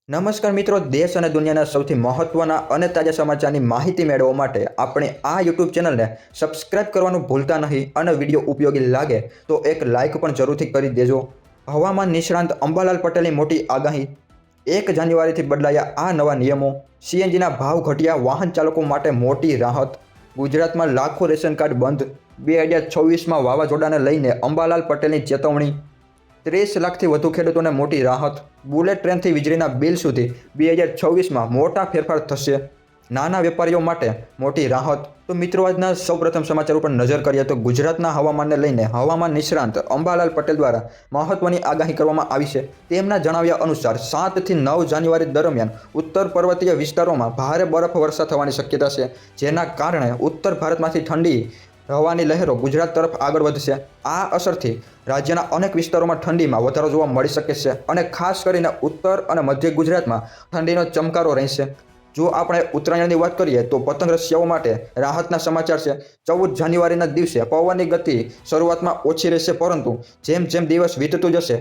નમસ્કાર મિત્રો, દેશ અને દુનિયાના સૌથી મહત્વના અને તાજા સમાચારની માહિતી મેળવવા માટે આપણે આ યુટ્યુબ ચેનલને સબસ્ક્રાઇબ કરવાનું ભૂલતા નહીં અને વિડીયો ઉપયોગી લાગે તો એક લાઇક પણ જરૂરથી કરી દેજો. હવામાન નિષ્ણાંત અંબાલાલ પટેલની મોટી આગાહી. 1 જાન્યુઆરીથી બદલાયા આ નવા નિયમો. સીએનજીના ભાવ ઘટ્યા, વાહન ચાલકો માટે મોટી રાહત. ગુજરાતમાં લાખો રેશન કાર્ડ બંધ. 2024માં વાવાઝોડાને લઈને અંબાલાલ પટેલની ચેતવણી. 30 લાખથી વધુ ખેડૂતોને મોટી રાહત. બુલેટ ટ્રેનથી વીજળીના બિલ સુધી 2026માં મોટા ફેરફાર થશે. નાના વેપારીઓ માટે મોટી રાહત. તો મિત્રો, આજના સૌપ્રથમ સમાચાર ઉપર નજર કરીએ તો ગુજરાતના હવામાનને લઈને હવામાન નિષ્ણાંત અંબાલાલ પટેલ દ્વારા મહત્વની આગાહી કરવામાં આવી છે. તેમના જણાવ્યા અનુસાર 7 થી 9 જાન્યુઆરી દરમિયાન ઉત્તર પર્વતીય વિસ્તારોમાં ભારે બરફવર્ષા થવાની શક્યતા છે, જેના કારણે ઉત્તર ભારતમાંથી ઠંડી હવાની લહેરો ગુજરાત તરફ આગળ વધશે. આ અસરથી રાજ્યના અનેક વિસ્તારોમાં ઠંડીમાં વધારો જોવા મળી શકે છે અને ખાસ કરીને ઉત્તર અને મધ્ય ગુજરાતમાં ઠંડીનો ચમકારો રહેશે. જો આપણે ઉત્તરાયણની વાત કરીએ તો પતંગ રસિયાઓ માટે રાહતના સમાચાર છે. 14 જાન્યુઆરીના દિવસે પવનની ગતિ શરૂઆતમાં ઓછી રહેશે, પરંતુ જેમ જેમ દિવસ વીતતું જશે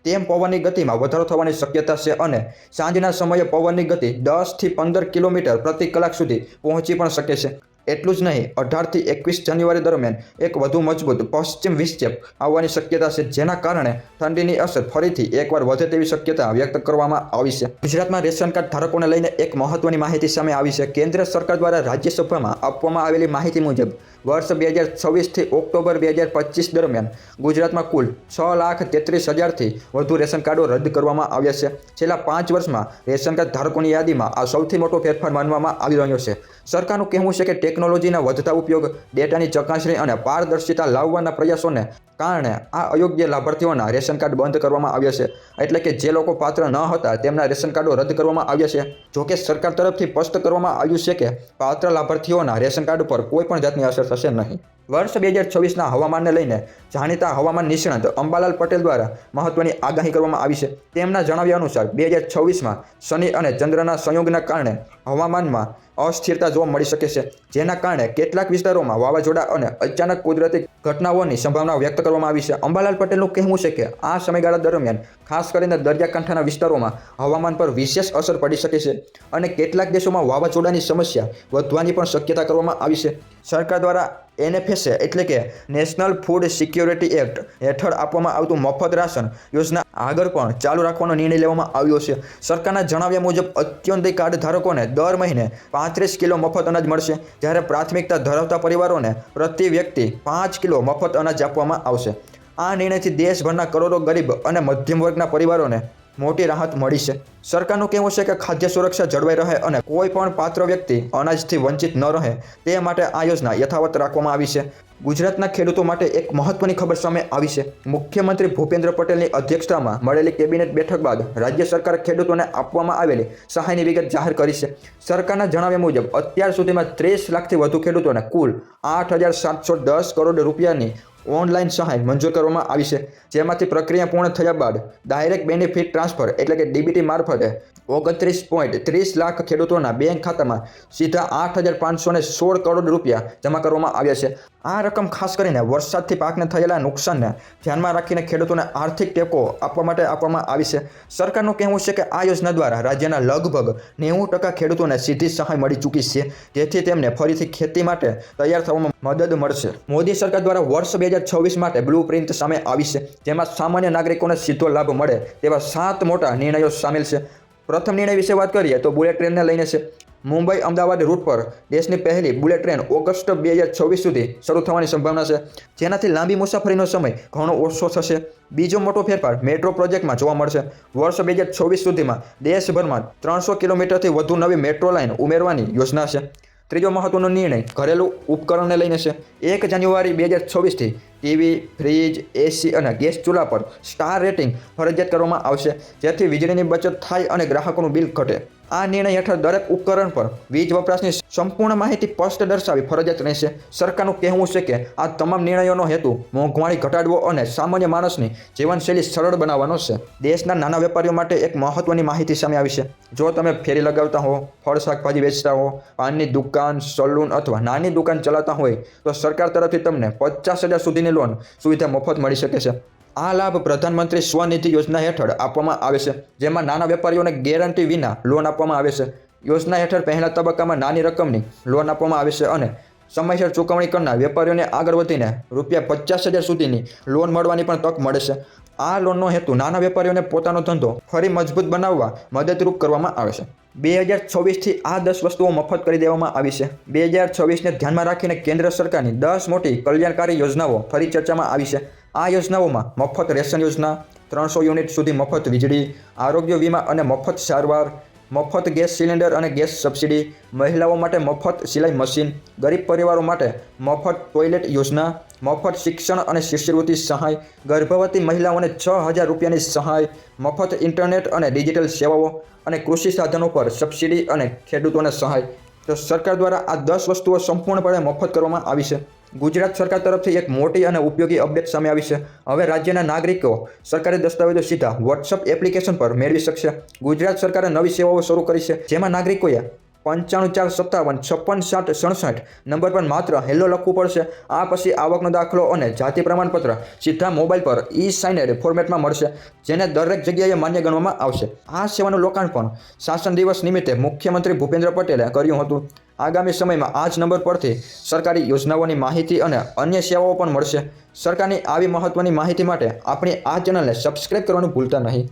તેમ પવનની ગતિમાં વધારો થવાની શક્યતા છે અને સાંજના સમયે પવનની ગતિ 10 થી 15 કિલોમીટર પ્રતિ કલાક સુધી પહોંચી પણ શકે છે. એટલું જ નહીં, 18 થી 21 જાન્યુઆરી દરમિયાન એક વધુ મજબૂત પશ્ચિમ વિક્ષેપ આવવાની શક્યતા છે, જેના કારણે ઠંડીની અસર ફરીથી એકવાર વધે તેવી શક્યતા વ્યક્ત કરવામાં આવી છે. ગુજરાતમાં રેશન કાર્ડ ધારકોને લઈને એક મહત્વની માહિતી સામે આવી છે. કેન્દ્ર સરકાર દ્વારા રાજ્યસભામાં આપવામાં આવેલી માહિતી મુજબ વર્ષ 2026 થી ઓક્ટોબર 2025 દરમિયાન ગુજરાતમાં કુલ 6,33,000થી વધુ રેશન કાર્ડો રદ કરવામાં આવ્યા છે. છેલ્લા 5 વર્ષમાં રેશન કાર્ડ ધારકોની યાદીમાં આ સૌથી મોટો ફેરફાર માનવામાં આવી રહ્યો છે. સરકારનું કહેવું છે કે ટેકનોલોજીના વધતા ઉપયોગ, ડેટાની ચકાસણી અને પારદર્શિતા લાવવાના પ્રયાસોને કારણે આ અયોગ્ય લાભાર્થીઓના રેશન કાર્ડ બંધ કરવામાં આવ્યા છે. એટલે કે જે લોકો પાત્ર ન હતા તેમના રેશન કાર્ડો રદ કરવામાં આવ્યા છે. જોકે સરકાર તરફથી સ્પષ્ટ કરવામાં આવ્યું છે કે પાત્ર લાભાર્થીઓના રેશન કાર્ડ પર કોઈ પણ જાતની અસર થશે નહીં. વર્ષ 2026ના હવામાનને લઈને જાણીતા હવામાન નિષ્ણાંત અંબાલાલ પટેલ દ્વારા મહત્વની આગાહી કરવામાં આવી છે. તેમના જણાવ્યા અનુસાર 2026માં શનિ અને ચંદ્રના સંયોગના કારણે હવામાનમાં અસ્થિરતા જોવા મળી શકે છે, જેના કારણે કેટલાક વિસ્તારોમાં વાવાઝોડા અને અચાનક કુદરતી ઘટનાઓની સંભાવના વ્યક્ત કરવામાં આવી છે. અંબાલાલ પટેલનું કહેવું છે કે આ સમયગાળા દરમિયાન ખાસ કરીને દરિયાકાંઠાના વિસ્તારોમાં હવામાન પર વિશેષ અસર પડી શકે છે અને કેટલાક દેશોમાં વાવાઝોડાની સમસ્યા વધવાની પણ શક્યતા કરવામાં આવી છે. સરકાર દ્વારા NFSA એટલે કે નેશનલ ફૂડ સિક્યોરિટી એક્ટ હેઠળ આપવામાં આવતું મફત રાશન યોજના આગળ પણ ચાલુ રાખવાનો નિર્ણય લેવામાં આવ્યો છે. સરકારના જણાવ્યા મુજબ અત્યંતિક કાર્ડ ધારકોને દર મહિને 35 કિલો મફત અનાજ મળશે, જ્યારે પ્રાથમિકતા ધરાવતા પરિવારોને પ્રતિ વ્યક્તિ 5 કિલો મફત અનાજ આપવામાં આવશે. આ નિર્ણયથી દેશભરના કરોડો ગરીબ અને મધ્યમ વર્ગના પરિવારોને મોટી રાહત મળી છે. સરકારનું કહેવું છે કે ખાદ્ય સુરક્ષા જળવાઈ રહે અને કોઈ પણ પાત્ર વ્યક્તિ અનાજથી વંચિત ન રહે તે માટે આ યોજના યથાવત રાખવામાં આવી છે. ગુજરાતના ખેડૂતો માટે એક મહત્વની ખબર સામે આવી છે. મુખ્યમંત્રી ભૂપેન્દ્ર પટેલની અધ્યક્ષતામાં મળેલી કેબિનેટ બેઠક બાદ રાજ્ય સરકારે ખેડૂતોને આપવામાં આવેલી સહાયની વિગત જાહેર કરી છે. સરકારના જણાવ્યા મુજબ અત્યાર સુધીમાં 30 લાખથી વધુ ખેડૂતોને કુલ 8,710 કરોડ રૂપિયાની ઓનલાઈન સહાય મંજૂર કરવામાં આવી છે, જેમાંથી પ્રક્રિયા પૂર્ણ થયા બાદ ડાયરેક્ટ બેનિફિટ ટ્રાન્સફર એટલે કે DBT મારફતે 29.30 લાખ ખેડૂતોના બેંક ખાતામાં સીધા 8,516 કરોડ રૂપિયા જમા કરવામાં આવ્યા છે. આ રકમ ખાસ કરીને વરસાદથી પાકને થયેલા નુકસાનને ધ્યાનમાં રાખીને ખેડૂતોને આર્થિક ટેકો આપવા માટે આપવામાં આવી છે. સરકારનું કહેવું છે કે આ યોજના દ્વારા રાજ્યના લગભગ 90% ખેડૂતોને સીધી સહાય મળી ચૂકી છે, જેથી તેમને ફરીથી ખેતી માટે તૈયાર થવામાં મદદ મળશે. મોદી સરકાર દ્વારા વર્ષ 2026 માટે બ્લુ પ્રિન્ટ સામે આવી છે, જેમાં સામાન્ય નાગરિકોને સીધો લાભ મળે તેવા 7 મોટા નિર્ણયો સામેલ છે. પ્રથમ નિર્ણય વિશે વાત કરીએ તો બુલેટ ટ્રેનને લઈને છે. મુંબઈ અમદાવાદ રૂટ પર દેશની પહેલી બુલેટ ટ્રેન ઓગસ્ટ 2026 સુધી શરૂ થવાની સંભાવના છે, જેનાથી લાંબી મુસાફરીનો સમય ઘણો ઓછો થશે. બીજો મોટો ફેરફાર મેટ્રો પ્રોજેક્ટમાં જોવા મળશે. વર્ષ 2026 સુધીમાં દેશભરમાં 300 કિલોમીટરથી વધુ નવી મેટ્રો લાઇન ઉમેરવાની યોજના છે. ત્રીજો મહત્વનો નિર્ણય ઘરેલું ઉપકરણને લઈને છે. 1 જાન્યુઆરી 2026થી ટીવી, ફ્રીજ, AC અને ગેસ ચૂલા પર સ્ટાર રેટિંગ ફરજિયાત કરવામાં આવશે, જેથી વીજળીની બચત થાય અને ગ્રાહકોનું બિલ ઘટે. આ નિર્ણય હેઠળ દરેક ઉપકરણ પર વીજ વપરાશની સંપૂર્ણ માહિતી સ્પષ્ટ દર્શાવી ફરજિયાત રહેશે. સરકારનું કહેવું છે કે આ તમામ નિર્ણયોનો હેતુ મોંઘવારી ઘટાડવો અને સામાન્ય માણસની જીવનશૈલી સરળ બનાવવાનો છે. દેશના નાના વેપારીઓ માટે એક મહત્વની માહિતી સામે આવી છે. જો તમે ફેરી લગાવતા હો, ફળ શાકભાજી વેચતા હો, પાનની દુકાન, સલૂન અથવા નાની દુકાન ચલાવતા હોય તો સરકાર તરફથી તમને 50,000 સુધીની લોન સુવિધા મફત મળી શકે છે. આ લાભ પ્રધાનમંત્રી સ્વનિધિ યોજના હેઠળ આપવામાં આવે છે, જેમાં નાના વેપારીઓને ગેરંટી વિના લોન આપવામાં આવે છે. યોજના હેઠળ પહેલા તબક્કામાં નાની રકમની લોન આપવામાં આવે છે અને સમયસર ચૂકવણી કરનાર વેપારીઓને આગળ વધીને ₹50,000 સુધીની લોન મળવાની પણ તક મળે છે. આ લોનનો હેતુ નાના વેપારીઓને પોતાનો ધંધો ફરી મજબૂત બનાવવા મદદરૂપ કરવામાં આવે છે. 2026થી આ 10 વસ્તુઓ મફત કરી દેવામાં આવી છે. 2026ને ધ્યાનમાં રાખીને કેન્દ્ર સરકારની 10 મોટી કલ્યાણકારી યોજનાઓ ફરી ચર્ચામાં આવી છે. આ યોજનાઓમાં મફત રેશન યોજના, 300 યુનિટ સુધી મફત વીજળી, આરોગ્ય વીમા અને મફત સારવાર, મફત ગેસ સિલિન્ડર અને ગેસ સબસિડી, મહિલાઓ માટે મફત સિલાઈ મશીન, ગરીબ પરિવારો માટે મફત ટોયલેટ યોજના, મફત શિક્ષણ અને શિષ્યવૃત્તિ સહાય, ગર્ભવતી મહિલાઓને ₹6,000ની સહાય, મફત ઇન્ટરનેટ અને ડિજિટલ સેવાઓ અને કૃષિ સાધનો પર સબસિડી અને ખેડૂતોને સહાય. તો સરકાર દ્વારા આ 10 વસ્તુઓ સંપૂર્ણપણે મફત કરવામાં આવી છે. ગુજરાત સરકાર તરફથી એક મોટી અને ઉપયોગી અપડેટ સામે આવી છે. હવે રાજ્યના નાગરિકો સરકારી દસ્તાવેજો સીધા WhatsApp એપ્લિકેશન પર મેળવી શકશે. ગુજરાત સરકારે નવી સેવાઓ શરૂ કરી છે, જેમાં નાગરિકોએ 95,457,56,67 નંબર પર માત્ર હેલો લખવું પડશે. આ પછી આવકનો દાખલો અને જાતિ પ્રમાણપત્ર સીધા મોબાઈલ પર e-signed ફોર્મેટમાં મળશે, જેને દરેક જગ્યાએ માન્ય ગણવામાં આવશે. આ સેવાનું લોકાર્પણ શાસન દિવસ નિમિત્તે મુખ્યમંત્રી ભૂપેન્દ્ર પટેલે કર્યું હતું. આગામી સમયમાં આ જ નંબર પરથી સરકારી યોજનાઓની માહિતી અને અન્ય સેવાઓ પણ મળશે. સરકારની આવી મહત્વની માહિતી માટે આપણી આ ચેનલને સબસ્ક્રાઇબ કરવાનું ભૂલતા નહીં.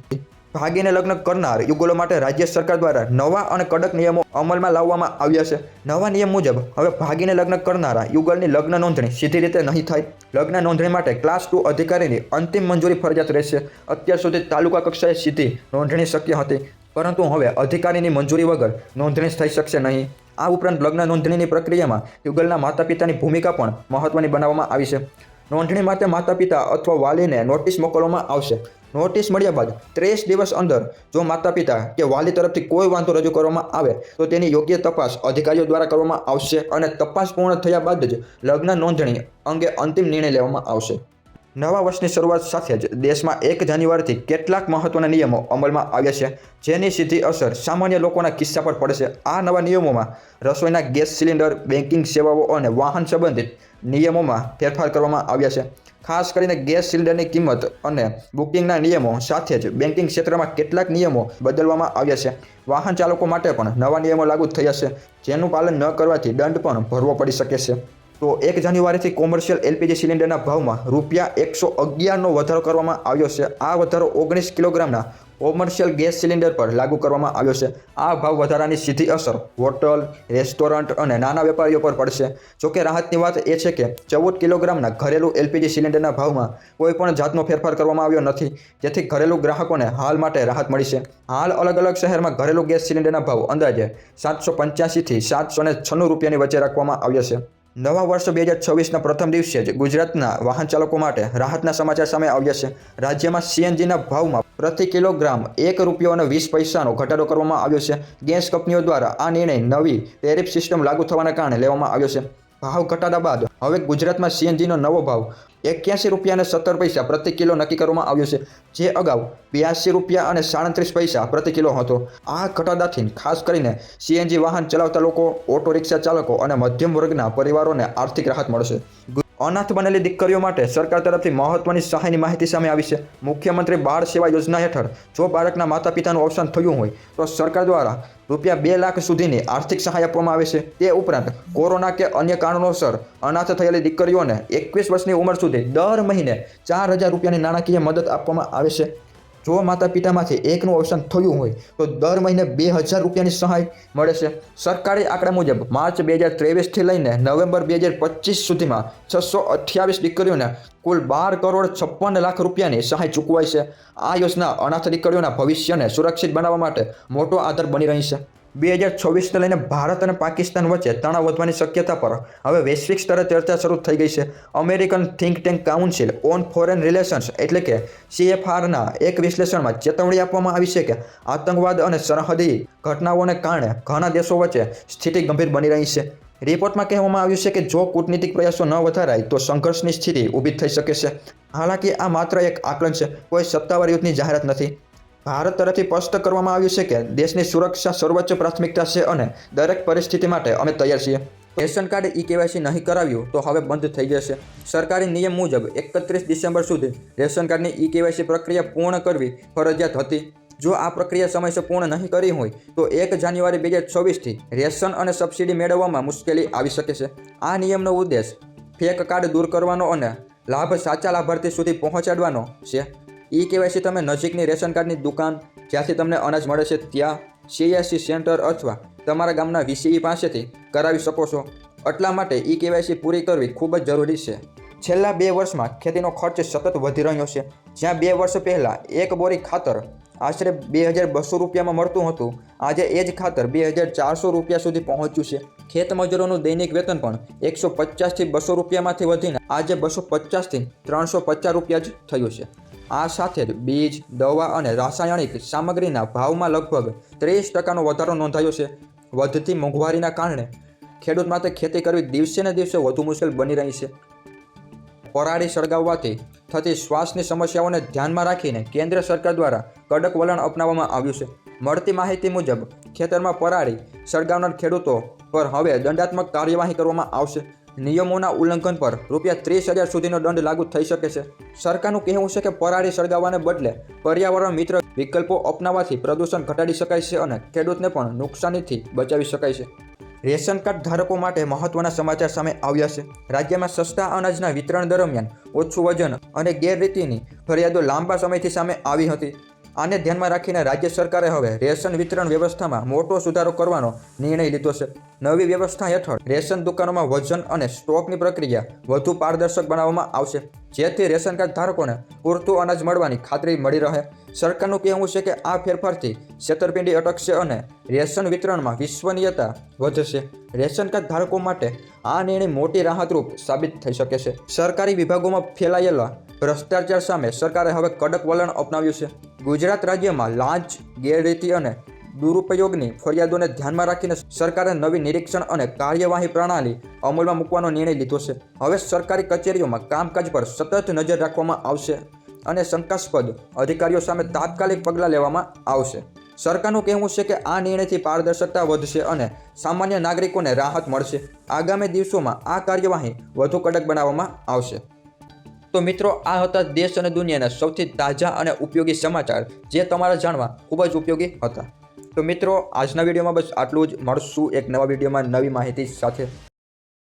ભાગીને લગ્ન કરનાર યુગલો માટે રાજ્ય સરકાર દ્વારા નવા અને કડક નિયમો અમલમાં લાવવામાં આવ્યા છે. નવા નિયમ મુજબ હવે ભાગીને લગ્ન કરનારા યુગલની લગ્ન નોંધણી સીધી રીતે નહીં થાય. લગ્ન નોંધણી માટે ક્લાસ 2 અધિકારીની અંતિમ મંજૂરી ફરજિયાત રહેશે. અત્યાર સુધી તાલુકા કક્ષાએ સીધી નોંધણી શક્ય હતી, પરંતુ હવે અધિકારીની મંજૂરી વગર નોંધણી થઈ શકશે નહીં. આ ઉપરાંત લગ્ન નોંધણીની પ્રક્રિયામાં યુગલના માતા પિતાની ભૂમિકા પણ મહત્વની બનાવવામાં આવી છે. નોંધણી માટે માતા પિતા અથવા વાલીને નોટિસ મોકલવામાં આવશે. નોટિસ મળ્યા બાદ 30 દિવસ અંદર જો માતા પિતા કે વાલી તરફથી કોઈ વાંધો રજૂ કરવામાં આવે તો તેની યોગ્ય તપાસ અધિકારીઓ દ્વારા કરવામાં આવશે અને તપાસ પૂર્ણ થયા બાદ જ લગ્ન નોંધણી અંગે અંતિમ નિર્ણય લેવામાં આવશે. નવા વર્ષની શરૂઆત સાથે જ દેશમાં 1 જાન્યુઆરીથી કેટલાક મહત્વના નિયમો અમલમાં આવ્યા છે, જેની સીધી અસર સામાન્ય લોકોના કિસ્સા પર પડશે. આ નવા નિયમોમાં રસોઈના ગેસ સિલિન્ડર, બેન્કિંગ સેવાઓ અને વાહન સંબંધિત નિયમોમાં ફેરફાર કરવામાં આવ્યા છે. ખાસ કરીને ગેસ સિલિન્ડરની કિંમત અને બુકિંગના નિયમો સાથે જ બેન્કિંગ ક્ષેત્રમાં કેટલાક નિયમો બદલવામાં આવ્યા છે. વાહન ચાલકો માટે પણ નવા નિયમો લાગુ થયા છે, જેનું પાલન ન કરવાથી દંડ પણ ભરવો પડી શકે છે. તો 1 જાન્યુઆરીથી કોમર્શિયલ એલપીજી સિલિન્ડરના ભાવમાં ₹111નો વધારો કરવામાં આવ્યો છે. આ વધારો 19 કિલોગ્રામના કોમર્શિયલ ગેસ સિલિન્ડર પર લાગુ કરવામાં આવ્યો છે. આ ભાવ વધારાની સીધી અસર હોટલ, રેસ્ટોરન્ટ અને નાના વેપારીઓ પર પડશે. જોકે રાહતની વાત એ છે કે 14 કિલોગ્રામના ઘરેલું એલપીજી સિલિન્ડરના ભાવમાં કોઈપણ જાતનો ફેરફાર કરવામાં આવ્યો નથી, જેથી ઘરેલું ગ્રાહકોને હાલ માટે રાહત મળી છે. હાલ અલગ અલગ શહેરમાં ઘરેલું ગેસ સિલિન્ડરના ભાવ અંદાજે ₹785થી ₹796ની વચ્ચે રાખવામાં આવ્યા છે. નવા વર્ષ 2026ના પ્રથમ દિવસે જ ગુજરાતના વાહન ચાલકો માટે રાહતના સમાચાર સામે આવ્યા છે. રાજ્યમાં સીએનજીના ભાવમાં પ્રતિ કિલોગ્રામ ₹1.20નો ઘટાડો કરવામાં આવ્યો છે. ગેસ કંપનીઓ દ્વારા આ નિર્ણય નવી ટેરિફ સિસ્ટમ લાગુ થવાના કારણે લેવામાં આવ્યો છે. ભાવ ઘટાડા બાદ હવે ગુજરાતમાં સીએનજીનો નવો ભાવ ₹81.17 પ્રતિ કિલો નક્કી કરવામાં આવ્યો છે, જે અગાઉ ₹82.37 પ્રતિ કિલો હતો. આ ઘટાડાથી ખાસ કરીને સીએનજી વાહન ચલાવતા લોકો, ઓટો રિક્ષા ચાલકો અને મધ્યમ વર્ગના પરિવારોને આર્થિક રાહત મળશે. અનાથ બનેલી દીકરીઓ માટે સરકાર તરફથી મહત્વની સહાયની માહિતી સામે આવી છે. મુખ્યમંત્રી બાળ સેવા યોજના હેઠળ જો બાળકના માતા પિતાનું અવસાન થયું હોય તો સરકાર દ્વારા ₹2 લાખ સુધીની આર્થિક સહાય આપવામાં આવે છે. તે ઉપરાંત કોરોના કે અન્ય કારણોસર અનાથ થયેલી દીકરીઓને 21 વર્ષની ઉંમર સુધી દર મહિને ₹4,000ની નાણાકીય મદદ આપવામાં આવે છે. જો માતા પિતામાંથી એકનું અવસાન થયું હોય તો દર મહિને ₹2,000ની સહાય મળે છે. સરકારી આંકડા મુજબ માર્ચ 2023થી લઈને નવેમ્બર 2025 સુધીમાં 628 દીકરીઓને કુલ ₹12,56,00,000ની સહાય ચૂકવાઈ છે. આ યોજના અનાથ દીકરીઓના ભવિષ્યને સુરક્ષિત બનાવવા માટે મોટો આધાર બની રહી છે. 2026ને લઈને ભારત અને પાકિસ્તાન વચ્ચે તણાવ વધવાની શક્યતા પર હવે વૈશ્વિક સ્તરે ચર્ચા શરૂ થઈ ગઈ છે. American think tank council on foreign relations એટલે કે CFRના એક વિશ્લેષણમાં ચેતવણી આપવામાં આવી છે કે આતંકવાદ અને સરહદી ઘટનાઓને કારણે ઘણા દેશો વચ્ચે સ્થિતિ ગંભીર બની રહી છે. રિપોર્ટમાં કહેવામાં આવ્યું છે કે જો કૂટનીતિક પ્રયાસો ન વધારાય તો સંઘર્ષની સ્થિતિ ઊભી થઈ શકે છે. હાલાકી આ માત્ર એક આકલન છે, કોઈ સત્તાવાર યુદ્ધની જાહેરાત નથી. ભારત તરફથી સ્પષ્ટ કરવામાં આવ્યું છે કે દેશની સુરક્ષા સર્વોચ્ચ પ્રાથમિકતા છે અને દરેક પરિસ્થિતિ માટે અમે તૈયાર છીએ. રેશન કાર્ડ ઈ-કેવાયસી નહીં કરાવ્યું તો હવે બંધ થઈ જશે. સરકારી નિયમ મુજબ 31 ડિસેમ્બર સુધી રેશન કાર્ડની ઈ-કેવાયસી પ્રક્રિયા પૂર્ણ કરવી ફરજિયાત હતી. જો આ પ્રક્રિયા સમયસર પૂર્ણ નહીં કરી હોય તો 1 જાન્યુઆરી 2024થી રેશન અને સબસિડી મેળવવામાં મુશ્કેલી આવી શકે છે. આ નિયમનો ઉદ્દેશ ફેક કાર્ડ દૂર કરવાનો અને લાભ સાચા લાભાર્થી સુધી પહોંચાડવાનો છે. ઈ-કેવાયસી તમે નજીકની રેશન કાર્ડની દુકાન, જ્યાંથી તમને અનાજ મળે છે ત્યાં, CSC સેન્ટર અથવા તમારા ગામના VCE પાસેથી કરાવી શકો છો. એટલા માટે ઈ-કેવાયસી પૂરી કરવી ખૂબ જ જરૂરી છે. છેલ્લા 2 વર્ષમાં ખેતીનો ખર્ચ સતત વધી રહ્યો છે. જ્યાં 2 વર્ષ પહેલાં એક બોરી ખાતર આશરે 2200 રૂપિયામાં મળતું હતું, આજે એ જ ખાતર 2400 રૂપિયા સુધી પહોંચ્યું છે. ખેત મજૂરોનું દૈનિક વેતન પણ 150થી 200 રૂપિયામાંથી વધીને આજે 250થી 350 રૂપિયા જ થયું છે. આ સાથે જ બીજ, દવા અને રાસાયણિક સામગ્રીના ભાવમાં લગભગ 30% વધારો નોંધાયો છે. વધતી મોંઘવારીના કારણે ખેડૂત માટે ખેતી કરવી દિવસે ને દિવસે વધુ મુશ્કેલ બની રહી છે. પરાળી સળગાવવાથી થતી શ્વાસની સમસ્યાઓને ધ્યાનમાં રાખીને કેન્દ્ર સરકાર દ્વારા કડક વલણ અપનાવવામાં આવ્યું છે. મળતી માહિતી મુજબ ખેતરમાં પરાળી સળગાવનાર ખેડૂતો પર હવે દંડાત્મક કાર્યવાહી કરવામાં આવશે. નિયમોના ઉલ્લંઘન પર ₹30,000 સુધીનો દંડ લાગુ થઈ શકે છે. સરકારનું કહેવું છે કે પરાળી સળગાવવાને બદલે પર્યાવરણ મિત્ર વિકલ્પો અપનાવવાથી પ્રદૂષણ ઘટાડી શકાય છે અને ખેડૂતને પણ નુકસાનીથી બચાવી શકાય છે. રેશન કાર્ડ ધારકો માટે મહત્વના સમાચાર સામે આવ્યા છે. રાજ્યમાં સસ્તા અનાજના વિતરણ દરમિયાન ઓછું વજન અને ગેરરીતિની ફરિયાદો લાંબા સમયથી સામે આવી હતી. આને ધ્યાનમાં રાખીને રાજ્ય સરકારે હવે રેશન વિતરણ વ્યવસ્થામાં મોટો સુધારો કરવાનો નિર્ણય લીધો છે. નવી વ્યવસ્થા હેઠળ રેશન દુકાનોમાં વજન અને સ્ટોકની પ્રક્રિયા વધુ પારદર્શક બનાવવામાં આવશે, જેથી રેશન કાર્ડ ધારકોને પૂરતું અનાજ મળવાની ખાતરી મળી રહે. સરકારનું કહેવું છે કે આ ફેરફારથી છેતરપિંડી અટકશે અને રેશન વિતરણમાં વિશ્વસનીયતા વધશે. રેશન કાર્ડ ધારકો માટે આ નિર્ણય મોટી રાહતરૂપ સાબિત થઈ શકે છે. સરકારી વિભાગોમાં ફેલાયેલા ભ્રષ્ટાચાર સામે સરકારે હવે કડક વલણ અપનાવ્યું છે. ગુજરાત રાજ્યમાં લાંચ, ગેરરીતિ અને દુરુપયોગની ફરિયાદોને ધ્યાનમાં રાખીને સરકારે નવી નિરીક્ષણ અને કાર્યવાહી પ્રણાલી અમલમાં મૂકવાનો નિર્ણય લીધો છે. હવે સરકારી કચેરીઓમાં કામકાજ પર સતત નજર રાખવામાં આવશે અને શંકાસ્પદ અધિકારીઓ સામે તાત્કાલિક પગલાં લેવામાં આવશે. સરકારનું કહેવું છે કે આ નિર્ણયથી પારદર્શકતા વધશે અને સામાન્ય નાગરિકોને રાહત મળશે. આગામી દિવસોમાં આ કાર્યવાહી વધુ કડક બનાવવામાં આવશે. તો મિત્રો, આ હતા દેશ અને દુનિયાના સૌથી તાજા અને ઉપયોગી સમાચાર જે તમારા જાણવા ખૂબ જ ઉપયોગી હતા. તો મિત્રો, આજના વિડીયોમાં બસ આટલું જ. મળશું એક નવા વિડીયોમાં નવી માહિતી સાથે.